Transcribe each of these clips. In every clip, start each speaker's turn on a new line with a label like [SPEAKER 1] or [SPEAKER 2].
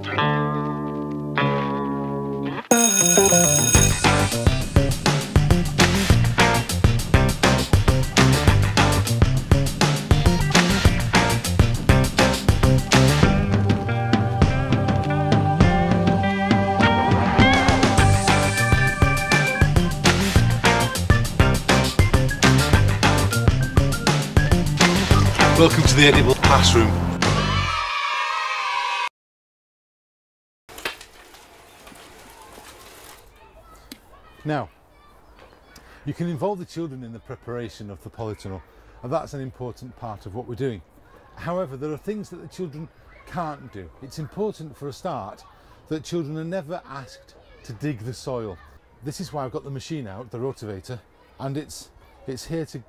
[SPEAKER 1] Welcome to the edible classroom. Now, you can involve the children in the preparation of the polytunnel, and that's an important part of what we're doing. However, there are things that the children can't do. It's important for a start that children are never asked to dig the soil. This is why I've got the machine out, the rotavator, and it's here to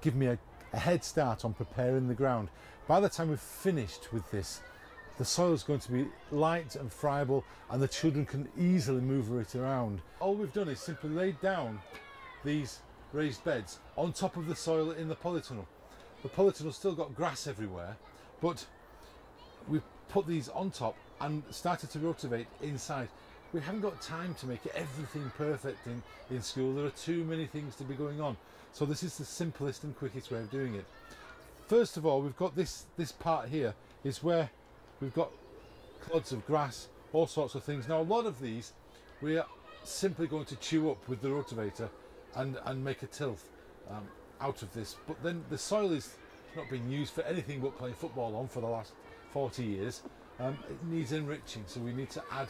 [SPEAKER 1] give me a head start on preparing the ground. By the time we've finished with this, the soil is going to be light and friable, and the children can easily move it around. All we've done is simply laid down these raised beds on top of the soil in the polytunnel. The polytunnel's still got grass everywhere, but we've put these on top and started to rotivate inside. We haven't got time to make everything perfect in school. There are too many things to be going on. So this is the simplest and quickest way of doing it. First of all, we've got this part here is where we've got clods of grass, all sorts of things. Now a lot of these we are simply going to chew up with the rotavator and make a tilth out of this. But then the soil is not being used for anything but playing football on for the last 40 years. It needs enriching, so we need to add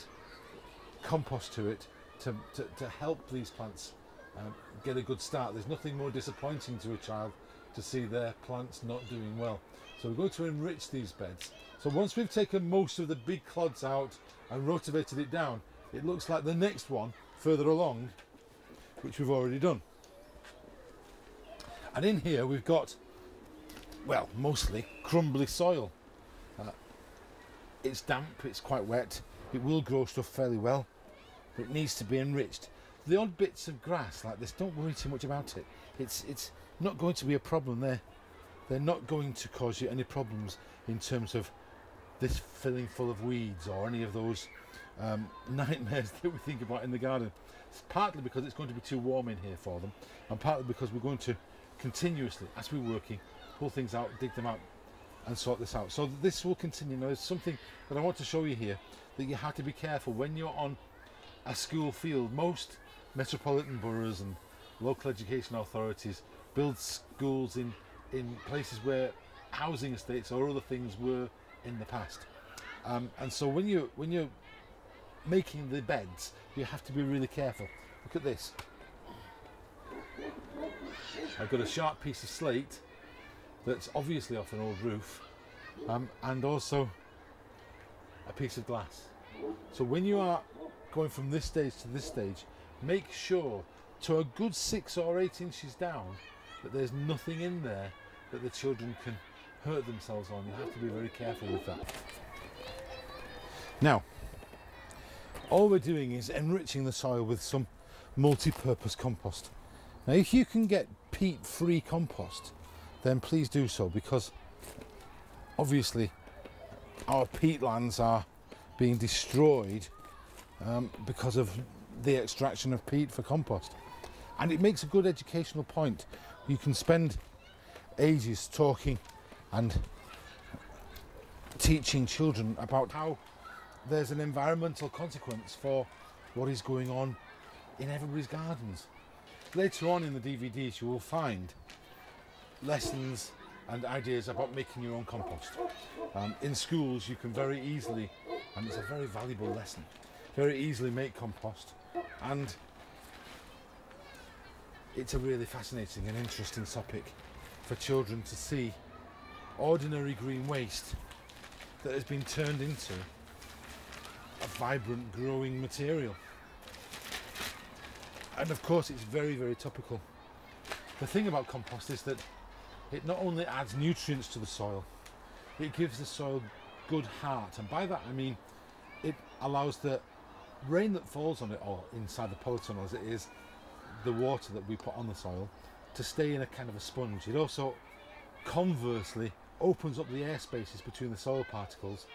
[SPEAKER 1] compost to it to help these plants get a good start. There's nothing more disappointing to a child to see their plants not doing well. So we're going to enrich these beds. So once we've taken most of the big clods out and rotavated it down, it looks like the next one further along, which we've already done. And in here we've got, well, mostly crumbly soil. It's damp, it's quite wet, it will grow stuff fairly well, but it needs to be enriched. The odd bits of grass like this, don't worry too much about it. It's not going to be a problem there. They're not going to cause you any problems in terms of this filling full of weeds or any of those nightmares that we think about in the garden. It's partly because it's going to be too warm in here for them, and partly because we're going to continuously, as we're working, pull things out, dig them out and sort this out. So this will continue. Now there's something that I want to show you here that you have to be careful when you're on a school field. Most metropolitan boroughs and local education authorities build schools in places where housing estates or other things were in the past, and so when you're making the beds, you have to be really careful. Look at this. I've got a sharp piece of slate that's obviously off an old roof, and also a piece of glass. So when you are going from this stage to this stage, make sure to a good 6 or 8 inches down that there's nothing in there that the children can hurt themselves on. You have to be very careful with that. Now, all we're doing is enriching the soil with some multi-purpose compost. Now if you can get peat-free compost, then please do so, because obviously our peatlands are being destroyed because of the extraction of peat for compost. And it makes a good educational point. You can spend ages talking and teaching children about how there's an environmental consequence for what is going on in everybody's gardens. Later on in the DVDs you will find lessons and ideas about making your own compost. In schools you can very easily, and it's a very valuable lesson, very easily make compost, and it's a really fascinating and interesting topic for children to see ordinary green waste that has been turned into a vibrant growing material. And of course it's very, very topical. The thing about compost is that it not only adds nutrients to the soil, it gives the soil good heart, and by that I mean it allows the rain that falls on it, or inside the polytunnel as it is, the water that we put on the soil, to stay in a kind of a sponge. It also conversely opens up the air spaces between the soil particles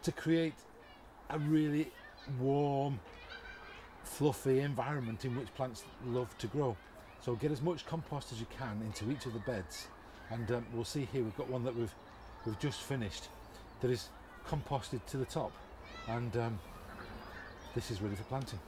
[SPEAKER 1] to create a really warm, fluffy environment in which plants love to grow. So get as much compost as you can into each of the beds, and we'll see here we've got one that we've just finished that is composted to the top, and this is ready for planting.